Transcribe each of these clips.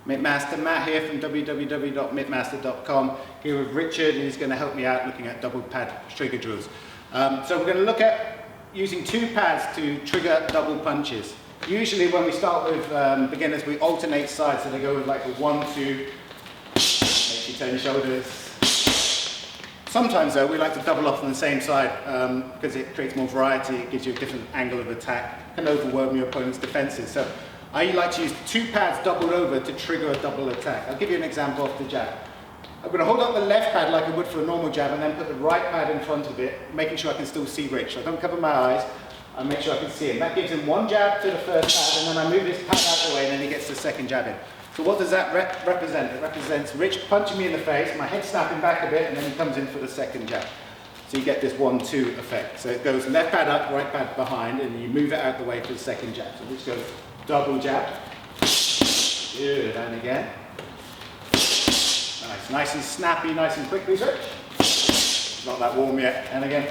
Mitmaster, Matt here from www.mitmaster.com, here with Richard, and he's going to help me out looking at double pad trigger drills. So we're going to look at using 2 pads to trigger double punches. Usually when we start with beginners, we alternate sides, so they go with like a 1, 2, make you turn your shoulders. Sometimes though, we like to double off on the same side because it creates more variety, it gives you a different angle of attack, can overwhelm your opponent's defenses. So I like to use 2 pads doubled over to trigger a double attack. I'll give you an example off the jab. I'm going to hold up the left pad like I would for a normal jab and then put the right pad in front of it, making sure I can still see Rich. So I don't cover my eyes, I make sure I can see him. That gives him 1 jab to the first pad, and then I move this pad out of the way and then he gets the second jab in. So what does that represent? It represents Rich punching me in the face, my head snapping back a bit, and then he comes in for the second jab. So you get this 1-2 effect. So it goes left pad up, right pad behind, and you move it out of the way for the second jab. So Rich goes double jab. Good, and again. Nice and snappy, nice and quick, please, Rich. Not that warm yet, and again.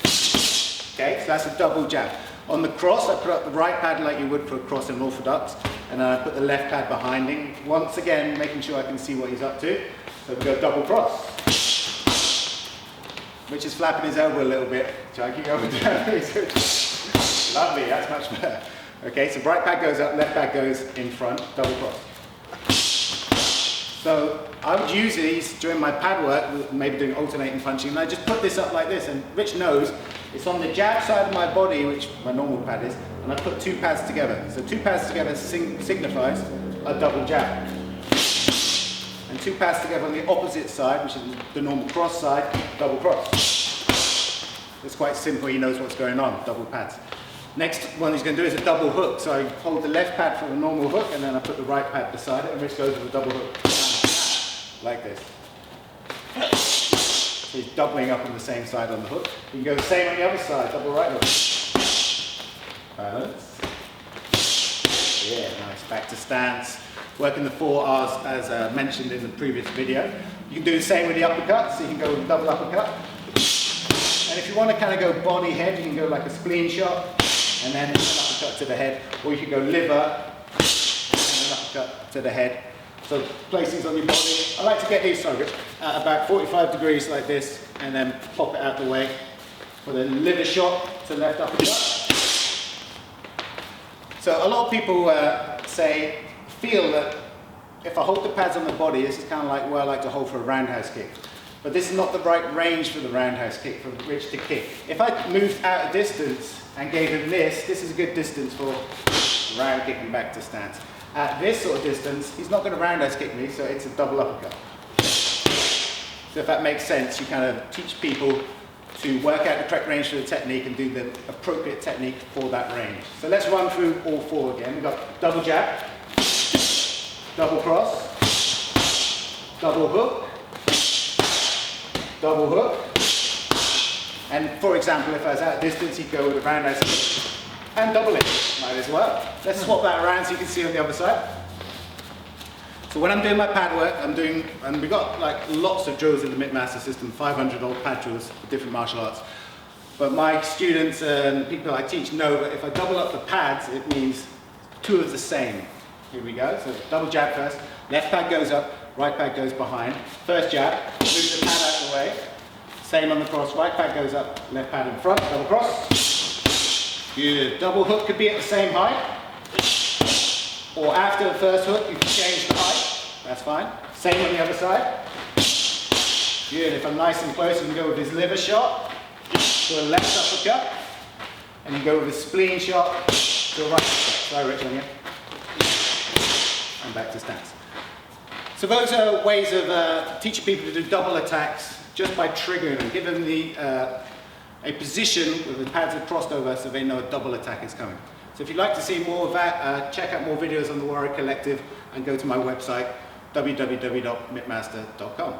Okay, so that's a double jab. On the cross, I put up the right pad like you would for a cross in orthodox, and then I put the left pad behind him. Once again, making sure I can see what he's up to. So we go double cross. Rich is flapping his elbow a little bit. Try and keep going down. Lovely, that's much better. Okay, so right pad goes up, left pad goes in front, double cross. So I would use these during my pad work, maybe doing alternating punching, and I just put this up like this, and Rich knows it's on the jab side of my body, which my normal pad is, and I put 2 pads together. So 2 pads together signifies a double jab. And 2 pads together on the opposite side, which is the normal cross side, double cross. It's quite simple, he knows what's going on, double pads. Next one he's going to do is a double hook. So I hold the left pad for a normal hook, and then I put the right pad beside it, and Rich goes with a double hook. Like this. So he's doubling up on the same side on the hook. You can go the same on the other side, double right hook. Balance. Yeah, nice. Back to stance. Working the 4 R's as mentioned in the previous video. You can do the same with the uppercut, so you can go with a double uppercut. And if you want to kind of go body head, you can go like a spleen shot, and then an uppercut to the head, or you can go liver, and an uppercut to the head. So place these on your body. I like to get these targets at about 45 degrees like this, and then pop it out the way for the liver shot to left uppercut. So a lot of people feel that if I hold the pads on the body, this is kind of like where I like to hold for a roundhouse kick. But this is not the right range for the roundhouse kick, for Rich to kick. If I moved out a distance and gave him this is a good distance for round kicking back to stance. At this sort of distance, he's not going to roundhouse kick me, so it's a double uppercut. So if that makes sense, you kind of teach people to work out the correct range for the technique and do the appropriate technique for that range. So let's run through all 4 again. We've got double jab, double cross, double hook, double hook, and for example, if I was at distance, he'd go with a roundhouse kick and double it, might as well. Let's swap that around so you can see on the other side. So when I'm doing my pad work, and we've got like lots of drills in the Mitmaster system, 500 old pad drills for different martial arts. But my students and people I teach know that if I double up the pads, it means 2 of the same. Here we go, so double jab first, left pad goes up, right pad goes behind. First jab, move the pad out of the way. Same on the cross, right pad goes up, left pad in front, double cross. Good. Double hook could be at the same height, or after the first hook you can change the height, that's fine. Same on the other side. Good. If I'm nice and close, you can go with his liver shot to a left uppercut, and you go with a spleen shot to a right uppercut. Sorry Rich, on you. And back to stance. So those are ways of teaching people to do double attacks just by triggering them, give them a position with the pads are crossed over so they know a double attack is coming. So if you'd like to see more of that, check out more videos on the Warrior Collective and go to my website www.mitmaster.com.